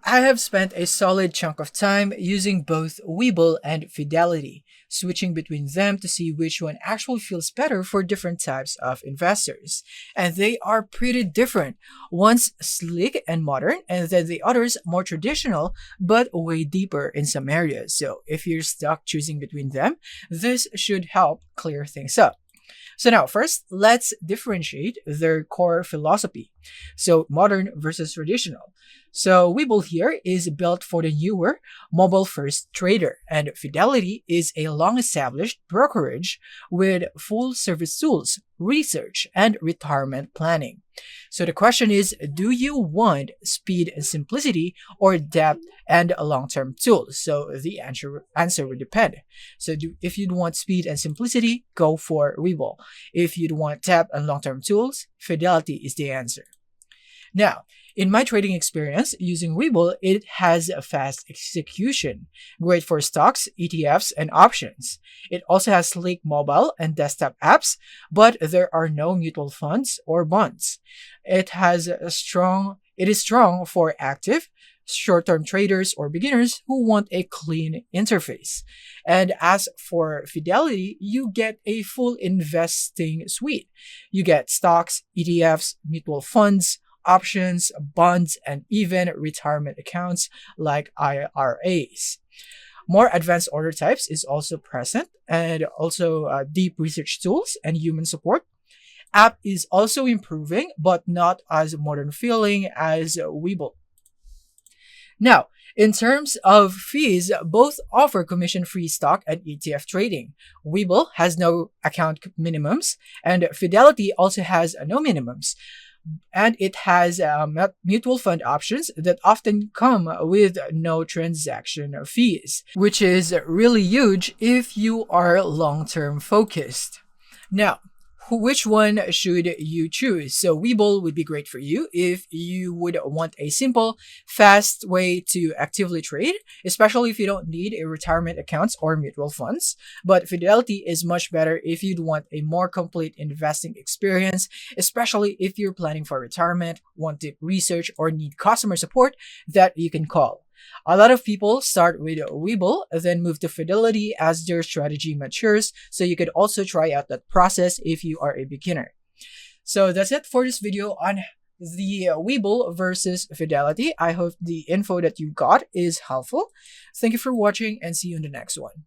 I have spent a solid chunk of time using both Webull and Fidelity, switching between them to see which one actually feels better for different types of investors. And they are pretty different. One's sleek and modern, and then the other's more traditional, but way deeper in some areas. So if you're stuck choosing between them, this should help clear things up. So now, first, let's differentiate their core philosophy. So modern versus traditional. So Webull here is built for the newer, mobile-first trader, and Fidelity is a long-established brokerage with full-service tools, research, and retirement planning. So the question is, do you want speed and simplicity or depth and long-term tools? So the answer would depend. So if you'd want speed and simplicity, go for Webull. If you'd want depth and long-term tools, Fidelity is the answer. Now, in my trading experience using Webull, it has a fast execution, great for stocks, ETFs, and options. It also has sleek mobile and desktop apps, but there are no mutual funds or bonds. It is strong for active, short-term traders or beginners who want a clean interface. And as for Fidelity, you get a full investing suite. You get stocks, ETFs, mutual funds, options, bonds, and even retirement accounts like IRAs. More advanced order types is also present, and also deep research tools and human support. App is also improving, but not as modern feeling as Webull. Now, in terms of fees, both offer commission-free stock and ETF trading. Webull has no account minimums, and Fidelity also has no minimums. And it has mutual fund options that often come with no transaction fees, which is really huge if you are long-term focused. Now, which one should you choose? So Webull would be great for you if you would want a simple, fast way to actively trade, especially if you don't need a retirement accounts or mutual funds. But Fidelity is much better if you'd want a more complete investing experience, especially if you're planning for retirement, want deep research, or need customer support that you can call. A lot of people start with Webull, then move to Fidelity as their strategy matures, so you could also try out that process if you are a beginner. So that's it for this video on the Webull versus Fidelity. I hope the info that you got is helpful. Thank you for watching and see you in the next one.